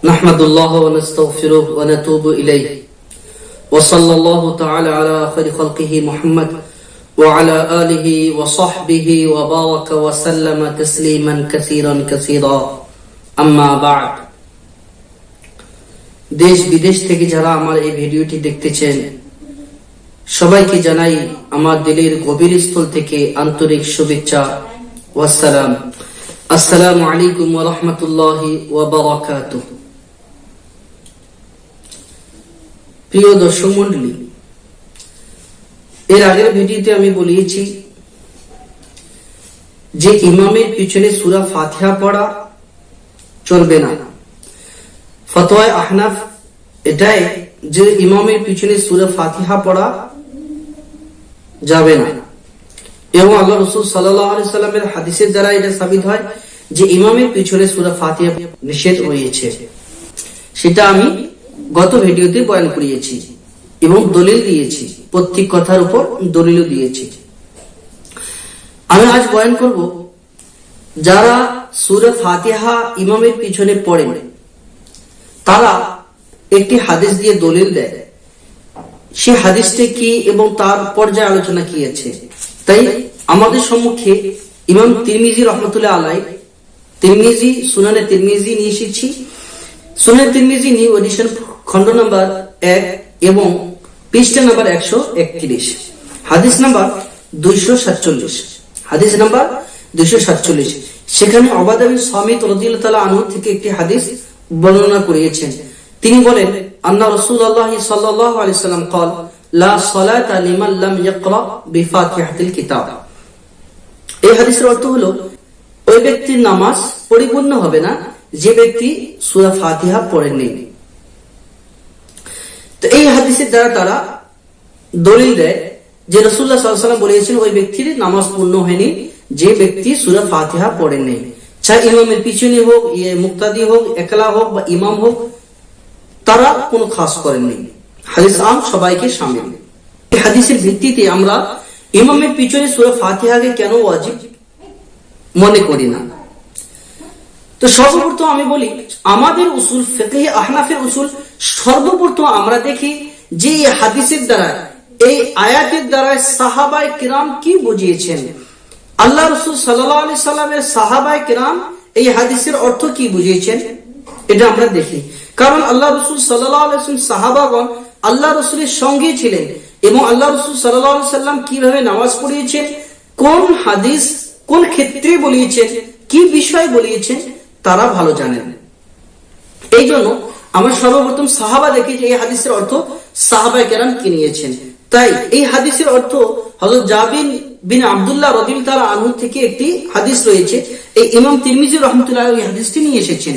نحمدullah wa nastaghfiruh wa natubu ilayh wa sallallahu ta'ala ala khayri khalqihi Muhammad wa ala alihi wa sahbihi wa baraka wa sallama tasliman kathiran kathira amma ba'd। দেশ বিদেশ থেকে যারা আমার এই ভিডিওটি দেখতেছেন সবাইকে জানাই আমার দিলের গভীর স্থল থেকে আন্তরিক শুভেচ্ছা ওয়া সালাম। আসসালামু আলাইকুম ওয়া রাহমাতুল্লাহি ওয়া বারাকাতুহু। প্রিয় দর্শক মণ্ডলী, এর আগের ভিডিওতে আমি বলেছি যে ইমামের পিছনে সূরা ফাতিহা পড়া চলবে না। ফতোয়া আহনাফ এটাই যে ইমামের পিছনে সূরা ফাতিহা পড়া যাবে না, এবং আল্লাহ রাসূল সাল্লাল্লাহু আলাইহি সাল্লামের হাদিসের দ্বারা এটা সাবিত হয় যে ইমামের পিছনে সূরা ফাতিহা নিষেধ হয়েছে। সেটা আমি গত ভিডিওতে বয়ান করিয়েছি এবং দলিল দিয়েছি, প্রত্যেক কথার উপর দলিলও দিয়েছি। আমি আজ বয়ান করব যারা সূরা ফাতিহা ইমামের পিছনে পড়েন তারা একটি হাদিস দিয়ে দলিল দেয়, সে হাদিসটি কি এবং তার পর্যায়ে আলোচনা কি আছে। তাই আমাদের সম্মুখে ইমাম তিরমিজি রহমতুল্লাহ আলাইহি তিরমিজি সুনানে তিরমিজি নিয়ে এসেছি। সুনানে তিরমিজি নিউ এডিশন খন্ড নাম্বার 1 এবং পৃষ্ঠা নাম্বার 131, হাদিস নাম্বার 247, হাদিস নাম্বার 247। সেখানে উবাদা বিন সামিত রাদিয়াল্লাহু তাআলা আনহু থেকে একটি হাদিস বর্ণনা করেছেন। তিনি বলেন, আন্না রাসূলুল্লাহ সাল্লাল্লাহু আলাইহি সাল্লাম قال لا صلاة لمن لم يقرأ بفاتحة الكتاب। এই হাদিসের অর্থ হলো ওই ব্যক্তির নামাজ পরিপূর্ণ হবে না যে ব্যক্তি সূরা ফাতিহা পড়েননি। তো এই হাদিসের দ্বারা তারা দলিল দেয় যে রাসূলুল্লাহ সাল্লাল্লাহু আলাইহি ওয়াসাল্লাম বলেছেন ওই ব্যক্তির নামাজ পূর্ণ হয়নি যে ব্যক্তি সূরা ফাতিহা পড়েননি। চাই ইমামের পিছনে হোক, মুক্তাদি হোক, একলা হোক বা ইমাম হোক, তারা কোনো খাস করেননি। হাদিস আম সবাইকে শামিল। এই হাদিসের ভিত্তিতে আমরা ইমামের পিছনে সূরা ফাতিহাকে কেন ওয়াজিব মনে করি না। তো সর্বপ্রথম আমি বলি, আমাদের উসুল ফিকহ আহনাফের উসুল, সর্বপ্রথম আমরা দেখি যে এই হাদিসের দ্বারা, এই আয়াতের দ্বারা সাহাবায়ে কিরাম কি বুঝিয়েছেন, আল্লাহ রাসূল সাল্লাল্লাহু আলাইহি সাল্লামের সাহাবায়ে কিরাম এই হাদিসের অর্থ কি বুঝিয়েছেন, এটা আমরা দেখি। কারণ আল্লাহ রাসূল সাল্লাল্লাহু আলাইহি ওয়াসাল্লাম সাহাবাগণ আল্লাহ রাসূলের সঙ্গে ছিলেন এবং আল্লাহ রাসূল সাল্লাল্লাহু আলাইহি সাল্লাম কিভাবে নামাজ পড়িয়েছেন, কোন হাদিস কোন ক্ষেত্রে বলিয়েছেন, কি বিষয় বলিয়েছেন, তারা ভালো জানেন। এই জন্য আমরা সর্বপ্রথম সাহাবা দেখি যে এই হাদিসের অর্থ সাহাবায়ে কেরাম কি নিয়েছেন। তাই এই হাদিসের অর্থ হযরত জাবির বিন আব্দুল্লাহ রাদিয়াল্লাহু তাআলা আনহু থেকে একটি হাদিস রয়েছে। এই ইমাম তিরমিজি রাহমাতুল্লাহ আলাইহি এই হাদিসটি নিয়ে এসেছেন।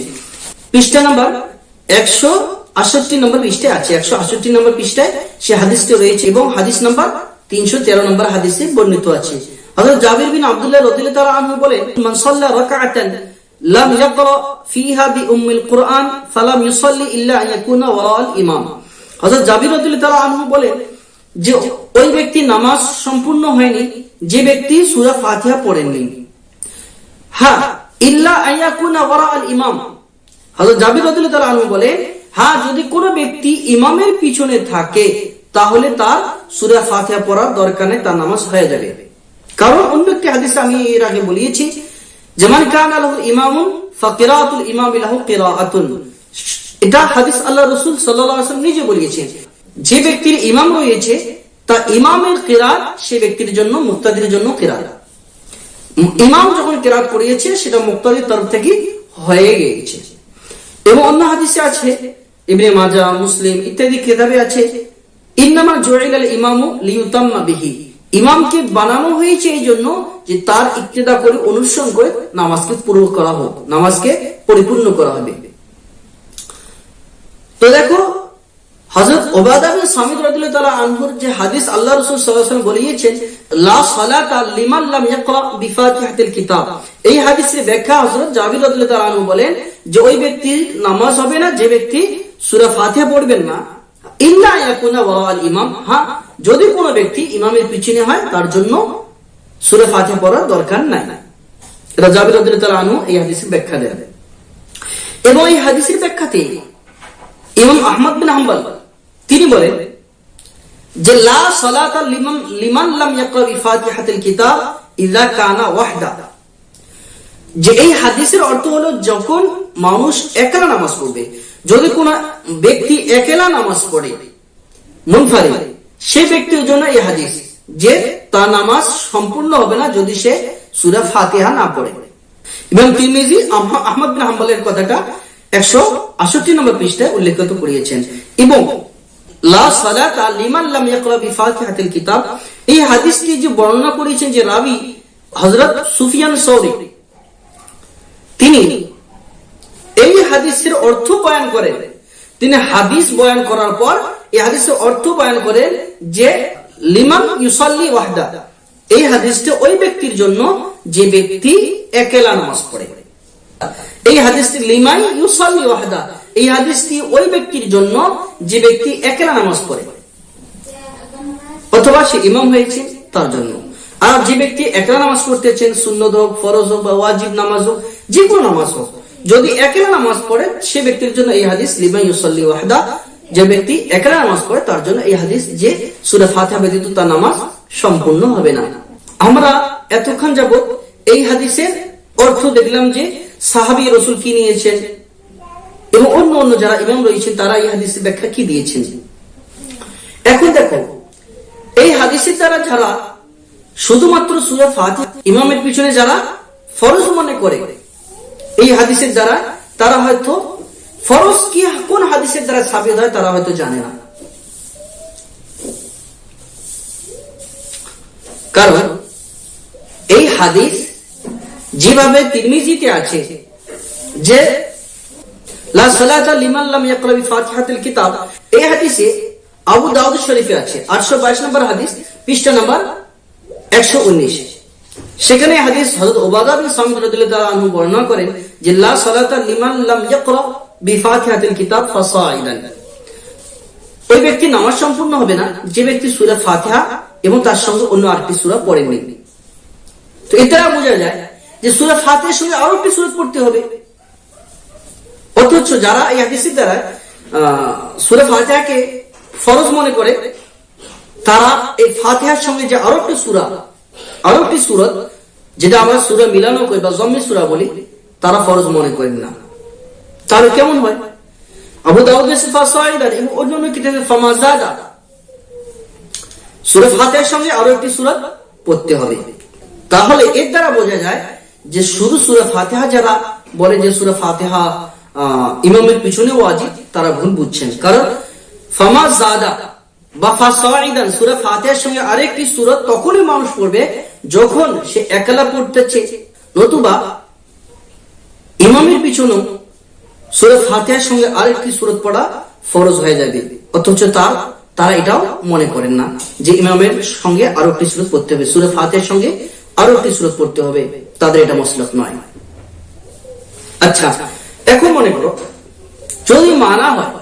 পৃষ্ঠা নাম্বার 168 নম্বর পৃষ্ঠায় আছে, 168 নম্বর পৃষ্ঠায় সে হাদিসটি রয়েছে এবং হাদিস নাম্বার 313 নম্বর হাদিসে বর্ণিত আছে। হযরত জাবির বিন আব্দুল্লাহ রাদিয়াল্লাহু তাআলা আনহু বলেন, মান সাল্লা রাকাআতান লাম ইয়াকরা ফিহা বিউম্মিল কুরআন ফালাম ইউসাল্লি ইল্লা আন ইয়াকুনা ওয়ারাআল ইমাম। হযরত জাবির রাদিয়াল্লাহু তাআলা আনহু বলেন যে ওই ব্যক্তি নামাজ সম্পূর্ণ হয়নি যে ব্যক্তি সূরা ফাতিহা পড়েননি, হ্যাঁ ইল্লা আন ইয়াকুনা ওয়ারাআল ইমাম। হযরত জাবির রাদিয়াল্লাহু তাআলা আনহু বলেন, হ্যাঁ যদি কোনো ব্যক্তি ইমামের পিছনে থাকে তাহলে তার সূরা ফাতিহা পড়ার দরকার নেই, তার নামাজ হয়ে যাবে। কারণ অন্য একটি হাদিসে আমি এর আগে বলেছি, যেমন কানা লাহু ইমামুন ফাকিরাতুল ইমামি লাহু কিরাআতুন। এটা হাদিস আল্লাহ রাসূল সাল্লাল্লাহু আলাইহি ওয়াসাল্লাম নিজে বলেছেন, যে ব্যক্তির ইমাম রয়েছে তা ইমামের কিরাত সে ব্যক্তির জন্য, মুক্তাদির জন্য কিরাত। ইমাম যখন কিরাত পড়িয়েছে সেটা মুক্তাদির তরফ থেকে হয়ে গিয়েছে। এবং অন্য হাদিসে আছে, ইবনে মাজাহ, মুসলিম ইত্যাদি কিতাবে আছে, ইন্নামা জুইলাল ইমামু লিইউতাম্মা বিহি। ইমামকে বানানো হয়েছে এই জন্য যে তার ইক্তেদা করে, অনুসরণ করে নামাজকে পুরো করা হোক, নামাজকে পরিপূর্ণ করা হবে। তো দেখো হযরত উবাদা বিন সামিত রাদিয়াল্লাহু তাআলা আনহুর যে হাদিস আল্লাহ রাসূল সাল্লাল্লাহু আলাইহি ওয়াসাল্লাম বলেছেন লা সালাতা লিমান লাম ইয়াকরা বিফাতিহাতিল কিতাব, এই হাদিসের ব্যাখ্যা হযরত জাবির রাদিয়াল্লাহু তাআলা আনহু বলেন যে ওই ব্যক্তির নামাজ হবে না যে ব্যক্তি সূরা ফাতিহা পড়বেন না, ইল্লা ইয়াকুনা ওয়ারাআল ইমাম, হ্যাঁ যদি কোনো ব্যক্তি ইমামের পিছনে হয় তার জন্য সূরা ফাতিহা পড়ার দরকার নাই। এটা জাবির রাদিয়াল্লাহু তাআলা আনহু এই হাদিসের ব্যাখ্যা দেন। এবং এই হাদিসের ব্যাখ্যাতে ইমাম আহমদ বিন হাম্বল তিনি বলেন যে লা সালাতা লিমান লাম ইয়াকরা বিফাতিহাতিল কিতাব ইযা কানা ওয়াহদা, যে এই হাদিসের অর্থ হলো যখন মানুষ একলা নামাজ পড়বে, যদি কোন ব্যক্তি একলা নামাজ পড়ে মুনফারিদ, সে ব্যক্তির জন্য এই হাদিস যে তার নামাজ সম্পূর্ণ হবে না যদি সে সূরা ফাতিহা না পড়ে। ইমাম তিরমিজি আহমদ বিন হাম্বলের কথাটা 168 নম্বর পৃষ্ঠায় উল্লেখ করেছেন। এবং লা সালাতা লিমান লাম ইয়াকরা বিফাতিহাতিল কিতাব, এই হাদিসটি যে বর্ণনা করেছেন যে রাবী হযরত সুফিয়ান সৌরি, তিনি এই হাদিসের অর্থ বয়ান করেন। তিনি হাদিস বয়ান করার পর এই হাদিসের অর্থ বয়ান করেন যে লিমান ইউসাল্লি ওয়াহদা, এই হাদিসটি ওই ব্যক্তির জন্য যে ব্যক্তি একলা নামাজ পড়ে। এই হাদিসটি লিমান ইউসাল্লি ওয়াহদা, এই হাদিসটি ওই ব্যক্তির জন্য যে ব্যক্তি একলা নামাজ পড়ে অথবা সে ইমাম হয়েছে তার জন্য। আর যে ব্যক্তি একলা নামাজ পড়তেছেন, সুন্নত হোক, ফরজ হোক বা ওয়াজিব নামাজ হোক, যে কোনো নামাজ হোক, যদি একলা নামাজ পড়ে সে ব্যক্তির জন্য এই হাদিস লিমান ইউসাল্লি ওয়াহদা, যে ব্যক্তি একলা নামাজ পড়ে তার জন্য এই হাদিস যে সূরা ফাতিহা ব্যতীত তার নামাজ সম্পূর্ণ হবে না। আমরা এতক্ষণ যাবত এই হাদিসের অর্থ দেখলাম যে সাহাবী রাসূল কি নিয়েছেন এবং অন্য অন্য যারা ইমাম রয়েছেন তারা এই হাদিসের ব্যাখ্যা কি দিয়েছেন। এখন দেখো, এই হাদিসের দ্বারা যারা শুধুমাত্র সূরা ফাতিহা ইমামের পিছনে যারা ফরজ মনে করে, এই হাদিসের দ্বারা তারা হয়তো ফরজ কি কোন হাদিসের দ্বারা সাবিত হয় তারা হয়তো জানে না। কারণ এই হাদিস যেভাবে তিরমিজিতে আছে যে লা সালাতা লিমান লাম ইয়াকরা বিফাতিহাতিল কিতাব, এই হাদিসে আবু দাউদ শরীফে আছে 822 নম্বর হাদিস, পৃষ্ঠা নাম্বার 119। সেখানে হাদিস হযরত উবাদা বিন সামিত রাদিয়াল্লাহু আনহু বর্ণনা করেন যে লা সালাতা লিমান লাম ইয়াকরা বিফাতিহাতিল কিতাব ফাসাইদান, ওই ব্যক্তি নামাজ সম্পূর্ণ হবে না যে ব্যক্তি সূরা ফাতিহা এবং তার সঙ্গে অন্য আরেকটি সূরা পড়েননি। তো এটা বোঝা যায় যে সূরা ফাতিহার সঙ্গে আরো একটি সূরা পড়তে হবে। অথচ যারা এই হাদিসের দ্বারা সূরা ফাতিহাকে ফরজ মনে করে, তারা এই ফাতিহার সঙ্গে যে আরো একটি সূরা যেটা আমরা সূরা মিলানো করি বা জম্মি সূরা বলি, তারা ফরজ মনে করেন না। তাহলে কেমন হয়? আবু দাউদের ফাসাইদান এবং অন্যান্য কিতাবে ফামাজাদা, সূরা ফাতিহার সঙ্গে আরো একটি সূরা পড়তে হবে। তাহলে এর দ্বারা বোঝা যায় যে শুধু সূরা ফাতিহা যারা বলে যে সূরা ফাতিহা ইমামের পিছনে ওয়াজিব, তারা ভুল বুঝছেন। কারণ ফামাজাদা বা ফাসাইদান সূরা ফাতিহার সঙ্গে আরেকটি সূরা তখনই মানুষ পড়বে যখন সে একলা পড়তেছে, নতুবা ইমামের পিছনে সূরা ফাতিহার সঙ্গে আরেকটি সূরা পড়া ফরজ হয়ে যাবে। অথচ তারা এটাও মনে করেন না যে ইমামের সঙ্গে আরো একটি সূরা পড়তে হবে, সূরা ফাতিহার সঙ্গে আরো একটি সূরা পড়তে হবে, তাদের এটা মাসলাক নয়। আচ্ছা, এখন মনে করো যদি মানা হয়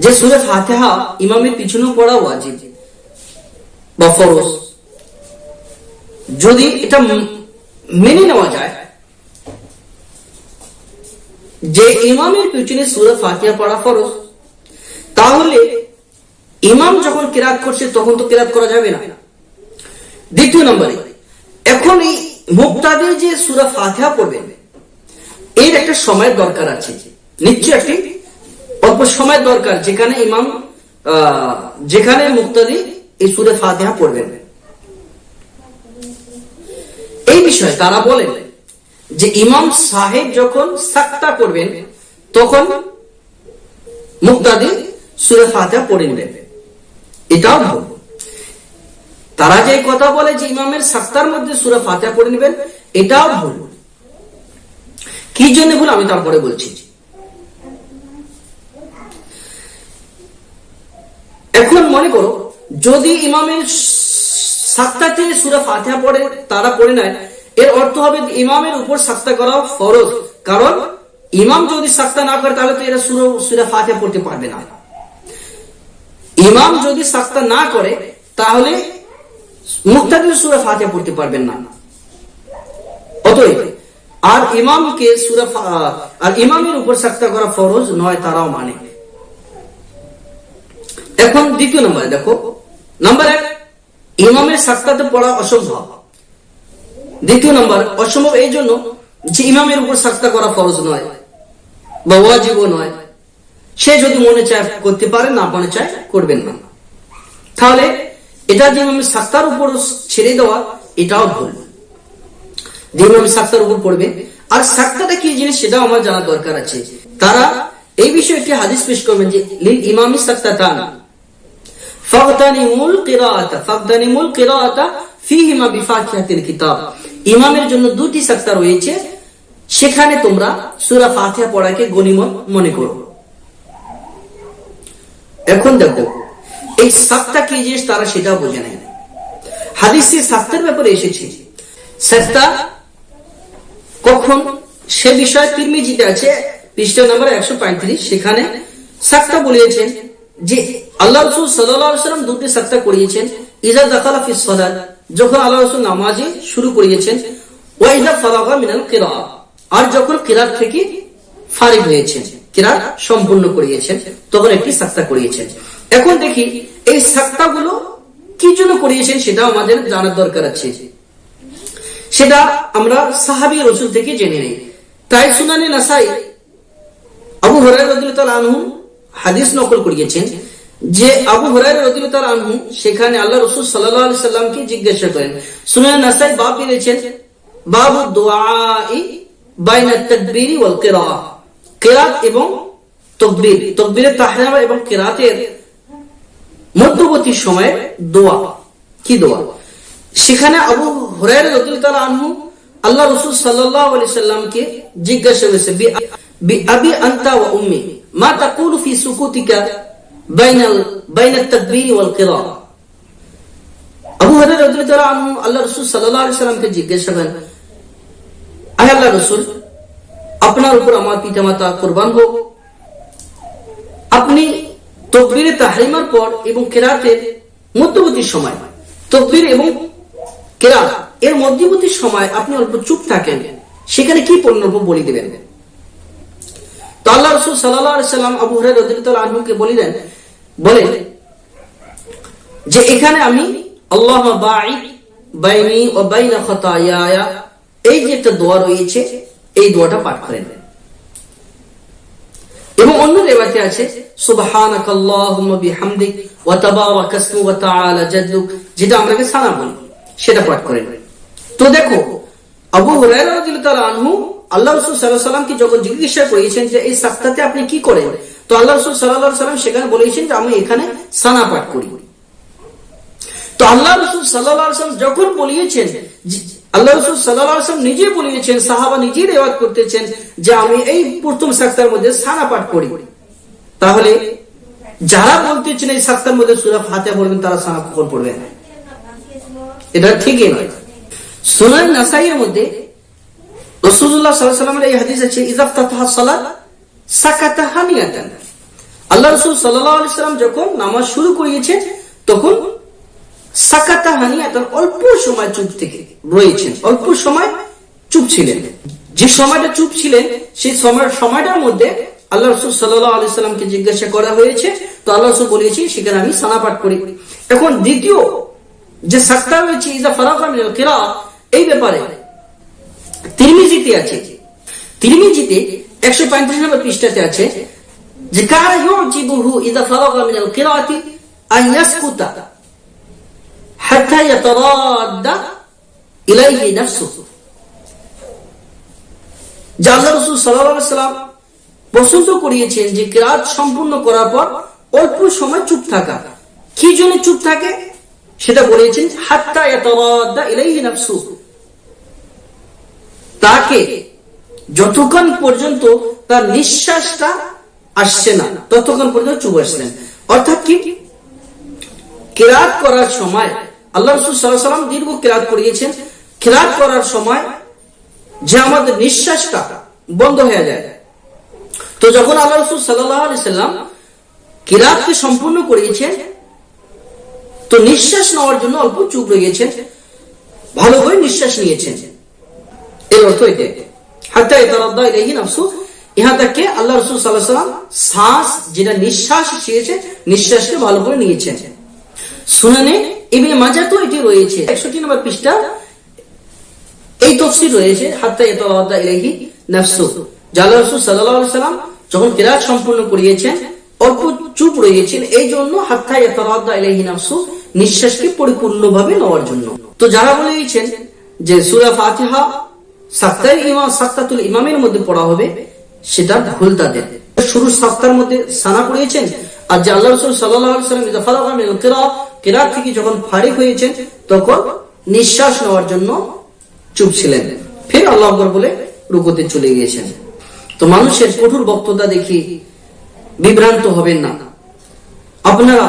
যে সূরা ফাতিহা ইমামের পিছনে পড়া ওয়াজিব বা ফরজ, যদি এটা মেনে নেওয়া যায় যে ইমামের পিছনে সূরা ফাতিহা পড়া ফরজ, তাহলে ইমাম যখন কিরাত করছে তখন তো কিরাত করা যাবে না। দ্বিতীয় নম্বরে, এখন এই মুক্তাদি যে সূরা ফাতিহা পড়বেন এর একটা সময়ের দরকার আছে, নিশ্চয় একটি অল্প সময়ের দরকার যেখানে মুক্তাদি এই সূরা ফাতিহা পড়বেন। এই বিষয়ে তারা বলেন যে ইমাম সাহেব যখন সাক্তা করবেন তখন মুক্তাদি সূরা ফাতিহা পড়ে নেবেন, এটাও ভুল। তারা যে কথা বলে যে ইমামের সাক্তার মধ্যে সূরা ফাতিহা পড়ে নেবেন, এটাও ভুল। কি জন্য ভুল আমি তারপরে বলছি। এখন মনে করো যদি ইমামের সাক্তাতে সূরা ফাতিহা পড়ে তারা পড়ে নেয়, এর অর্থ হবে ইমামের উপর সাক্তা করা ফরজ। কারণ ইমাম যদি সাক্তা না করে তাহলে তো এরা সূরা ফাতিহা পড়তে পারবে না। ইমাম যদি সাক্তা না করে তাহলে মুক্তাদি সূরা ফাতিহা পড়তে পারবেন না। অতএব আর ইমামকে আর ইমামের উপর সাক্তা করা ফরজ নয়, তারাও মানে। এখন দ্বিতীয় নম্বরে দেখো, নাম্বার 1, ইমামের সাক্তাতে পড়া অসম্ভব। দ্বিতীয় নম্বর, অসম্ভব এই জন্য যে ইমামের উপর সাক্তা করা ফরজ নয় বা ওয়াজিবও নয়। সে যদি মনে চায় করতে পারে, না মনে চায় করবেন না। তাহলে এটা যে ইমামের সাক্তার উপর ছেড়ে দেওয়া, এটাও ভুল। যে ইমাম সাক্তার উপর পড়বে, আর সাক্তাটা কি জিনিস সেটাও আমার জানা দরকার আছে। তারা এই বিষয়ে একটি হাদিস পেশ করবেন যে লিল ইমামি সাক্তাতান ফাগতানিমুল কিরাআতা ফীহিমা বিফাতিহাতিল কিতাব। ইমামের জন্য 2টি সাক্তা রয়েছে, সেখানে তোমরা সূরা ফাতিহা পড়াকে গনিমত মনে করো। এখন দেখো এই সাক্তা কি জিনিস তারা সেটাও বোঝে নাই। হাদিসে সাক্তার ব্যাপারে এসেছে, সাক্তা কখন সে বিষয় তিরমিজিতে আছে পৃষ্ঠা নম্বর 135। সেখানে সাক্তা বলেছেন যে আল্লাহ রাসূল সাল্লাল্লাহু আলাইহি ওয়াসাল্লাম 2টি সাক্তা করিয়েছেন। ইজা দাখালা ফিস সালাত, যখন আল্লাহ রাসূল নামাজে শুরু করিয়েছেন, ওয়া ইজা ফারাগা মিনাল কিরাআহ, আর যখন কিরাত থেকে ফারিগ হয়েছেন, কিরাত সম্পূর্ণ করিয়েছেন, তখন একটি সাক্তা করিয়েছেন। এখন দেখি এই সাক্তাগুলো কি জন্য করিয়েছেন সেটা আমাদের জানার দরকার আছে। সেটা আমরা সাহাবী রাসূল থেকে জেনে নেই। তাই সুনানে নাসাই আবু হুরায়রা রাদিয়াল্লাহু তাআলা আনহু হাদিস নকল করিয়েছেন যে আবু হুরায়রা রাদিয়াল্লাহু তাআলা আনহু সেখানে আল্লাহ রাসূল সাল্লাল্লাহু আলাইহি সাল্লামকে জিজ্ঞাসা করেন। সুনানে নাসাই বাব লিখেছেন বাবু দুআই বাইনা তাকবীরি ওয়াল কিরাআহ, কিরাত এবং তাকবীর, তাকবীরে তাহরিমা এবং কিরাতের মধ্যবর্তী সময়ে দোয়া। কি দোয়া? সেখানে আবু হুরায়রা রাদিয়াল্লাহু তাআলা আনহু আল্লাহ রাসূল সাল্লাল্লাহু আলাইহি সাল্লামকে জিজ্ঞাসা করেছে বি আবি আনতা ওয়া উম্মি মা তাকুলু ফি সুকুতিকা বাইনা তাকবীর ওয়াল কিরাআহ। আবু হুরায়রা রাদিয়াল্লাহু তাআলা আনহু আল্লাহ রাসূল সাল্লাল্লাহু আলাইহি সাল্লামকে জিজ্ঞাসা করেন, আয় আল্লাহর রাসূল, আপনার উপর আমার পিতামাতা কুরবান হোক, আপনি তাকবীরে তাহরিমার পর এবং কিরাতের মধ্যবর্তী সময়, তাকবীর এবং কিরাত এর মধ্যবর্তী সময় আপনি অল্প চুপ থাকেন, সেখানে কি পড়ব বলে দিবেন। তো আল্লাহ রাসূল সাল্লাল্লাহু আলাইহি সাল্লাম আবু হুরায়রা রাদিয়াল্লাহু আনহুকে বলেন যে এখানে আমি আল্লাহুম্মা বাঈদ বাইনি ওয়া বাইনা খাতায়ায়া, এই যে একটা দোয়া রয়েছে, এই দোয়াটা পাঠ করেন। এবং অন্য রিওয়ায়াতে আছে সুবহানাকাল্লাহুম্মা বিহামদিক ওয়া তাবারাকা ইসমুকা ওয়া তাআলা জাদ্দুক, যেটা আমরা সানা বলি, সেটা পাঠ করেন। তো দেখো আবু হুরায়রা রাদিয়াল্লাহু তাআলা আনহু আল্লাহ রাসূল সাল্লাল্লাহু আলাইহি সাল্লামকে যখন জিজ্ঞাসা করেছেন যে এই সাক্তাতে আপনি কি করেন, তো আল্লাহ রাসূল সাল্লাল্লাহু আলাইহি সাল্লাম সেখানে বলেছেন যে আমি এখানে সানা পাঠ করি। তো আল্লাহ রাসূল সাল্লাল্লাহু আলাইহি সাল্লাম যখন বলেছেন, আল্লাহ রাসূল সাল্লাল্লাহু আলাইহি সাল্লাম নিজে বলেছেন, সাহাবা নিজে রিওয়ায়াত করতেছেন যে আমি এই প্রথম সাক্তার মধ্যে সানা পাঠ করি, তাহলে যারা বলতেছেন এই সাক্তার মধ্যে সূরা ফাতিহা পড়বেন, তারা সানা কখন পড়বেন? এটা ঠিকই নয়। সুনান নাসাইয়ের মধ্যে রাসূলুল্লাহ সাল্লাল্লাহু আলাইহি ওয়াসাল্লামের এই হাদিস আছে ইযাফতাহা সালাত সাকাতা হানিয়াতান। আল্লাহ রাসূল সাল্লাল্লাহু আলাইহি ওয়াসাল্লাম যখন নামাজ শুরু করিয়েছেন, তখন সাকাতা হানিয়াতান অল্প সময় চুপ থেকে রয়েছেন, অল্প সময় চুপ ছিলেন। যে সময়টা চুপ ছিলেন সেই সময়টার মধ্যে আল্লাহ রাসূল সাল্লাল্লাহু আলাইহি ওয়াসাল্লামকে জিজ্ঞাসা করা হয়েছে, তো আল্লাহ রাসূল বলেছেন সেখানে আমি সানা পাঠ করি। এখন দ্বিতীয় যে সাক্তা রয়েছে ইজা ফারাগা মিনাল কিরাআহ, এই ব্যাপারে তিরমিজিতে আছে, তিরমিজিতে 135 নম্বর পৃষ্ঠাতে আছে যে কারা ইউজিবুহু ইজা ফারাগা মিনাল কিরাআতি আন ইয়াসকুতা হাত্তা ইয়াতারাদ্দা ইলাইহি নাফসুহু। আল্লাহ রাসূল সাল্লাল্লাহু আলাইহি ওয়াসাল্লাম পছন্দ করিয়েছেন যে কিরাত সম্পূর্ণ করার পর অল্প সময় চুপ থাকা। কি জন্য চুপ থাকে সেটা বলেছেন, হাত্তা ইয়াতারাদ্দা ইলাইহি নাফসুহু, তাকে যতক্ষণ পর্যন্ত তার নিঃশ্বাসটা আসছে না ততক্ষণ পর্যন্ত চুপ আসলেন। অর্থাৎ কি, কিরাত করার সময় আল্লাহ রাসূল সাল্লাল্লাহু আলাইহি ওয়াসাল্লাম দীর্ঘ কিরাত করিয়েছেন, কিরাত করার সময় যে আমাদের নিঃশ্বাসটা বন্ধ হয়ে যায়, তো যখন আল্লাহ রাসূল সাল্লাল্লাহু আলাইহি ওয়াসাল্লাম কিরাতকে সম্পূর্ণ করিয়েছেন, তো নিঃশ্বাস নেওয়ার জন্য অল্প চুপ রয়েছেন, ভালোভাবে নিঃশ্বাস নিয়েছেন। এর অর্থ এটাই। হাত্তা ইয়াতারাদ্দা ইলাইহি নাফসু, ইহা তাকে আল্লাহ রাসূল সাল্লাল্লাহু আলাইহি ওয়াসাল্লাম শ্বাস, যেটা নিঃশ্বাস চেয়েছে, নিঃশ্বাসকে ভালো করে নিয়েছেন। সুনানে ইবনে মাজাহ তো এটি রয়েছে 61 নম্বর পৃষ্ঠা, এই তাফসীর রয়েছে হাত্তা ইয়াতারাদ্দা ইলাইহি নাফসু। আল্লাহ রাসূল সাল্লাল্লাহু আলাইহি ওয়াসাল্লাম যখন কিরাত সম্পূর্ণ করিয়েছেন অল্প চুপ রয়েছেন, এই জন্য হাত্তা ইয়াতারাদ্দা ইলাইহি নাফসু, নিঃশ্বাসকে পরিপূর্ণভাবে নেওয়ার জন্য। তো যারা বলেছেন যে সূরা ফাতিহা সাক্তাতুল ইমামের মধ্যে পড়া হবে, সেটা ভুল তাদের। শুরুর সাক্তার মধ্যে সানা পড়িয়েছেন, আর যে আল্লাহ রাসূল সাল্লাল্লাহু আলাইহি ওয়াসাল্লাম ইযা ফারাগা মিনাল কিরাত থেকে যখন ফারিগ হয়েছেন তখন নিঃশ্বাস নেওয়ার জন্য চুপ ছিলেন, ফির আল্লাহু আকবার বলে রুকুতে চলে গিয়েছেন। তো মানুষের কঠোর বক্তব্য দেখি বিভ্রান্ত হবেন না। আপনারা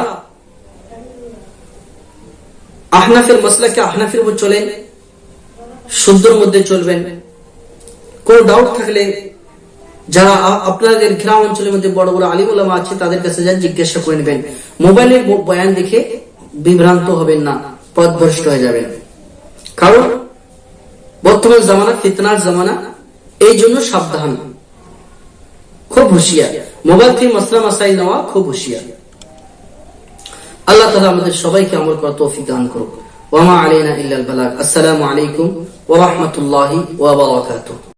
আহনাফের মাসলাকে আহনাফের উপর চলেন, শুদ্ধর মধ্যে চলবেন। কোন ডাউট থাকলে যারা আপনাদের গ্রাম অঞ্চলের মধ্যে বড় বড় আলিম উলামা আছে তাদের কাছে যান, জিজ্ঞাসা করে নেবেন। মোবাইলের বয়ান দেখে বিভ্রান্ত হবেন না, পথভ্রষ্ট হয়ে যাবেন। কারণ বর্তমান জামানা ফিতনার জামানা, এই জন্য সাবধান, খুব হুঁশিয়ার। মোবাইল থেকে মাসলা মাসাইল নেওয়া খুব হুঁশিয়ার। আল্লাহ তাআলা আমাদের সবাইকে আমল করার তৌফিক দান করুক। ওয়া মা আলাইনা ইল্লাল বালাগ। আসসালামু আলাইকুম ওয়া রাহমাতুল্লাহি ওয়া বারাকাতুহু।